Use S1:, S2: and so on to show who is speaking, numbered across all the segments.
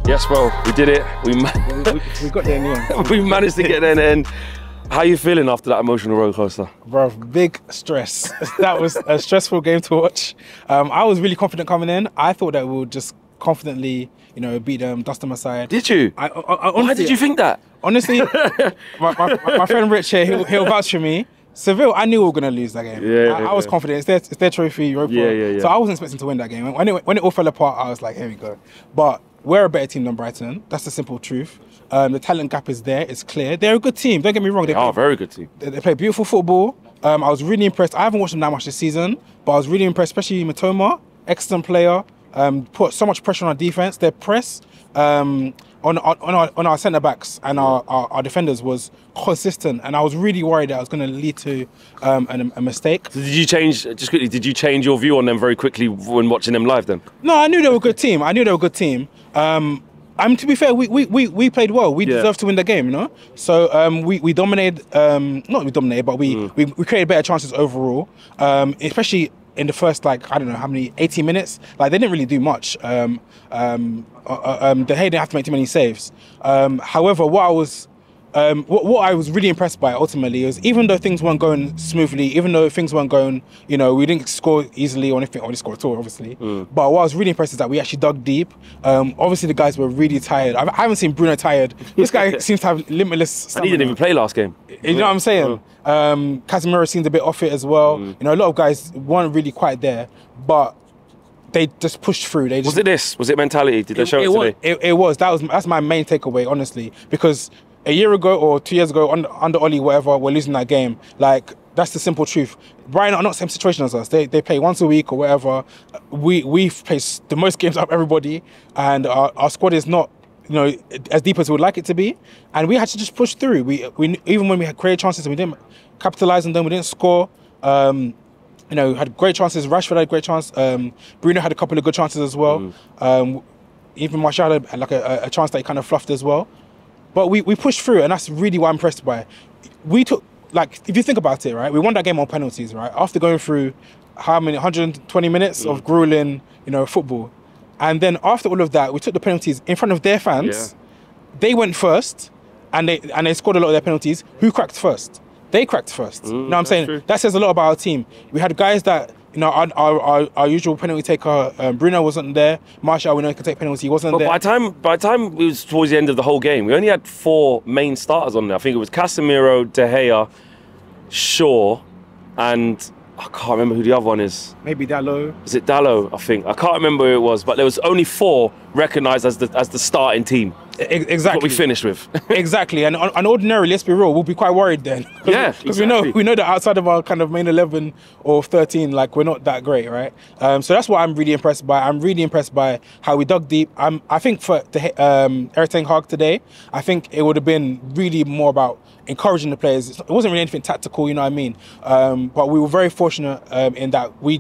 S1: Yes, bro, we did it.
S2: We got there in the end.
S1: We managed to get there in the end. How are you feeling after that emotional roller coaster?
S2: Bro, big stress. That was a stressful game to watch. I was really confident coming in. I thought that we would just confidently, you know, beat them, dust them aside.
S1: Did you?
S2: Honestly,
S1: why did you think that?
S2: Honestly, my friend Rich here, he'll vouch for me. Seville, I knew we were going to lose that game. I was confident. It's their trophy, Europa.
S1: Yeah.
S2: So I wasn't expecting to win that game. When it all fell apart, I was like, here we go. But we're a better team than Brighton. That's the simple truth. The talent gap is there. It's clear. They're a good team. Don't get me wrong.
S1: They are a very good team.
S2: They play beautiful football. I was really impressed. I haven't watched them that much this season, but I was really impressed, especially Matoma. Excellent player. Put so much pressure on our defense. Their press on our centre backs and our defenders was consistent, and I was really worried that it was going to lead to a mistake.
S1: So did you change, just quickly, did you change your view on them very quickly when watching them live then?
S2: No, I knew they were a good team. To be fair, we played well. We deserved to win the game, you know. So we dominated. Not we dominated, but we created better chances overall. Especially in the first, like, I don't know how many, 18 minutes. Like, they didn't really do much. De Gea didn't have to make too many saves. However, what I was really impressed by ultimately is, even though things weren't going smoothly, even though things weren't going, you know, we didn't score easily or anything, or we scored at all, obviously. But what I was really impressed is that we actually dug deep. Obviously, the guys were really tired. I haven't seen Bruno tired. This guy seems to have limitless stamina.
S1: And he didn't even play last game.
S2: You know what I'm saying? Casemiro seemed a bit off it as well. You know, a lot of guys weren't really quite there, but they just pushed through. Was
S1: it mentality? Did they show it today?
S2: It was. That's my main takeaway, honestly, because a year ago or 2 years ago, under Oli, whatever, we're losing that game. Like, that's the simple truth. Brighton are not the same situation as us. They play once a week or whatever. We've played the most games out of everybody, and our squad is not, you know, as deep as we would like it to be. And we had to just push through. We even when we had created chances and we didn't capitalise on them, we didn't score. You know, had great chances. Rashford had a great chance. Bruno had a couple of good chances as well. Even Martial had like a chance that he kind of fluffed as well. But we pushed through, and that's really what I'm impressed by. We took, like, if you think about it, right, we won that game on penalties, right? After going through how many, 120 minutes of grueling, you know, football. And then after all of that, we took the penalties in front of their fans. They went first, and they scored a lot of their penalties. Who cracked first? They cracked first. You know what I'm saying? True. That says a lot about our team. We had guys that, you know, our usual penalty taker, Bruno wasn't there. Martial, we know he could take penalties, he wasn't there.
S1: By the time it was towards the end of the whole game, we only had 4 main starters on there. I think it was Casemiro, De Gea, Shaw, and I can't remember who the other one is.
S2: Maybe Dallo.
S1: Is it Dallo? I think. I can't remember who it was, but there was only 4 recognised as the starting team.
S2: Exactly.
S1: That's what we finished with. Exactly.
S2: And ordinarily, let's be real, we'll be quite worried then. Because we know that outside of our kind of main 11 or 13, like, we're not that great, right? So that's what I'm really impressed by. I'm really impressed by how we dug deep. I think for Erik ten Hag today, I think it would have been really more about encouraging the players. It wasn't really anything tactical, you know what I mean? But we were very fortunate in that we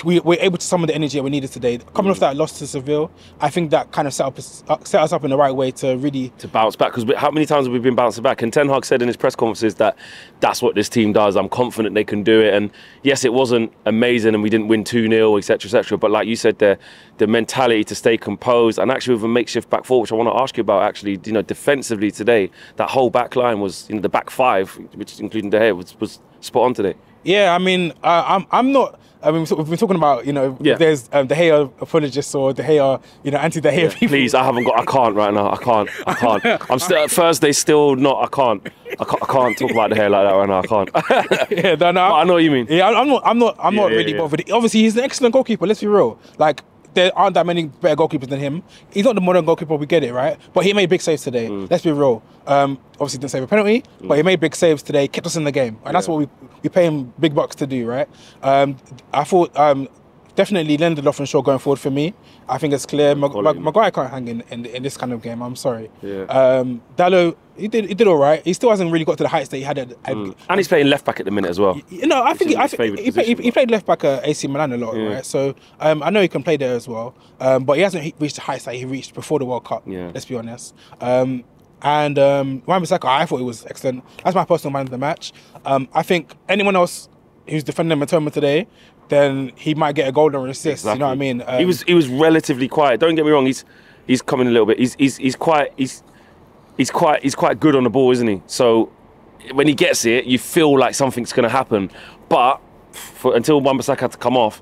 S2: were able to summon the energy that we needed today. Coming off that loss to Seville, I think that kind of set us up in the right way to really...
S1: To bounce back, because how many times have we been bouncing back? And Ten Hag said in his press conferences that that's what this team does. I'm confident they can do it. And yes, it wasn't amazing and we didn't win 2-0, etc., etc. But like you said, the mentality to stay composed, and actually with a makeshift back four, which I want to ask you about, actually, you know, defensively today, that whole back line was, you know, the back 5, which including De Gea, was spot on today.
S2: Yeah, I mean, I'm not... I mean, we've been talking about, you know, there's De Gea apologists or De Gea, you know, anti-De Gea people.
S1: Please, I can't right now. I can't. I'm still, at first, they still not, I can't talk about De Gea like that right now. I can't.
S2: Yeah, no,
S1: but I know what you mean.
S2: Yeah, I'm not really bothered. Obviously, he's an excellent goalkeeper, let's be real. Like, there aren't that many better goalkeepers than him. He's not the modern goalkeeper, we get it, right? But he made big saves today. Let's be real. Obviously didn't save a penalty, but he made big saves today, kept us in the game. And that's what we pay him big bucks to do, right? I thought definitely Lindelof and Shaw going forward for me. I think it's clear. Maguire can't hang in this kind of game, I'm sorry. Dallo, he did all right. He still hasn't really got to the heights that he had and
S1: he's playing left back at the minute as well.
S2: You know, I think he played left back at AC Milan a lot, right? So I know he can play there as well. But he hasn't reached the heights that he reached before the World Cup, let's be honest. And Wan-Bissaka, I thought he was excellent. That's my personal man of the match. I think anyone else who's defending Matoma today, then he might get a goal or an assist. Exactly. You know what I mean?
S1: He was relatively quiet. Don't get me wrong. He's he's coming a little bit. He's quite good on the ball, isn't he? So when he gets it, you feel like something's going to happen. But until Wan-Bissaka had to come off,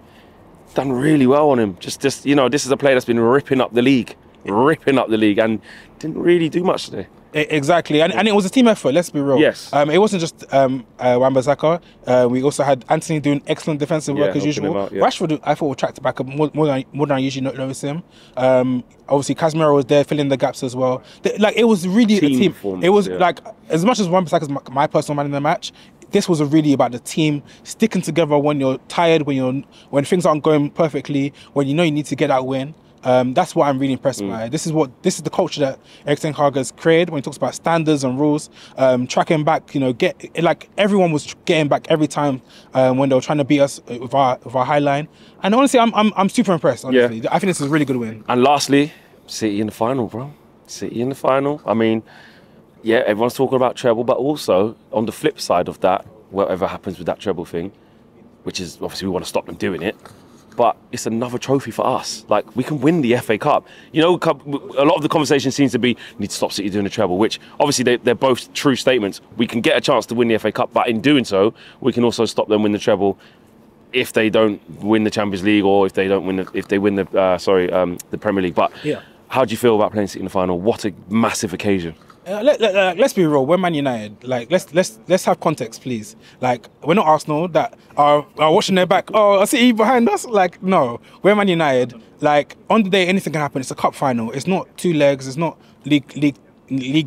S1: done really well on him. Just you know, this is a player that's been ripping up the league, and didn't really do much today.
S2: Exactly, and it was a team effort. Let's be real.
S1: Yes.
S2: It wasn't just Wan-Bissaka. We also had Anthony doing excellent defensive work as usual.
S1: Out, yeah.
S2: Rashford, I thought, tracked back more than I usually notice him. Obviously, Casemiro was there filling the gaps as well. Like, it was really a team. It was like, as much as Wan-Bissaka is my personal man in the match, this was really about the team sticking together when you're tired, when things aren't going perfectly, when you know you need to get that win. That's what I'm really impressed by. This is the culture that Erik ten Hag has created when he talks about standards and rules, tracking back. You know, everyone was getting back every time when they were trying to beat us with our high line. And honestly, I'm super impressed. Honestly, I think this is a really good win.
S1: And lastly, City in the final, bro. City in the final. I mean, yeah, everyone's talking about treble, but also on the flip side of that, whatever happens with that treble thing, which is obviously we want to stop them doing it. But it's another trophy for us. Like, we can win the FA Cup. You know, a lot of the conversation seems to be, need to stop City doing the treble, which obviously they're both true statements. We can get a chance to win the FA Cup, but in doing so, we can also stop them win the treble if they don't win the Champions League or if they win the Premier League. But
S2: yeah,
S1: how do you feel about playing City in the final? What a massive occasion.
S2: Let's be real. We're Man United. Like, let's have context, please. Like, we're not Arsenal that are watching their back. Oh, I see behind us. Like, no, we're Man United. Like, on the day anything can happen. It's a cup final. It's not 2 legs. It's not league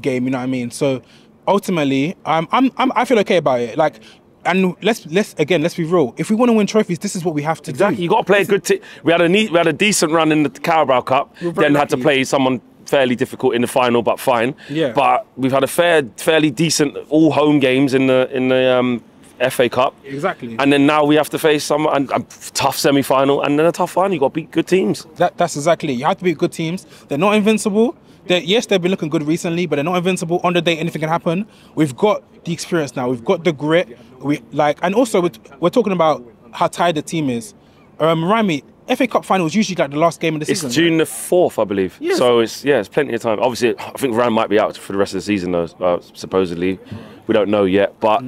S2: game. You know what I mean? So ultimately, I feel okay about it. Like, and let's be real. If we want to win trophies, this is what we have to do.
S1: Exactly. You got to play a good team. We had a decent run in the Carabao Cup. Then had to play someone fairly difficult in the final, but fine.
S2: Yeah.
S1: But we've had a fairly decent all home games in the FA Cup.
S2: Exactly.
S1: And then now we have to face some tough semi-final and then a tough final. You got to beat good teams.
S2: That's exactly it. You have to beat good teams. They're not invincible. Yes, they've been looking good recently, but they're not invincible. On the day, anything can happen. We've got the experience now. We've got the grit. And also we're talking about how tired the team is. Remind me, FA Cup final is usually like the last game of the season.
S1: It's June the 4th, I believe. Yes. So it's plenty of time. Obviously, I think Varane might be out for the rest of the season, though. Supposedly, we don't know yet. But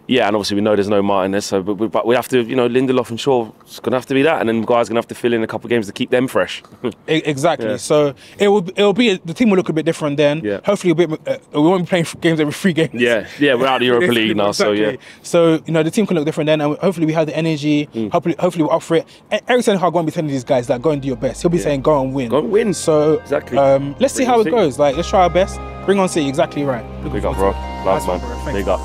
S1: yeah, and obviously we know there's no Martinez. So, but we have to, you know, Lindelof and Shaw. It's gonna have to be that, and then Maguire's gonna have to fill in a couple of games to keep them fresh.
S2: Exactly.
S1: Yeah.
S2: So it'll be the team will look a bit different then.
S1: Yeah.
S2: Hopefully, we won't be playing games every 3 games.
S1: Yeah, we're out of the Europa League now.
S2: Exactly.
S1: So yeah.
S2: So you know the team can look different then, and hopefully we have the energy. Hopefully we're up for it. Erik ten Hag won't be telling these guys that go and do your best. He'll be saying go and win.
S1: Go and win.
S2: So
S1: exactly.
S2: Let's see how it goes. Like, let's try our best. Bring on City. Exactly right.
S1: Big up, bro. Last man. Big up.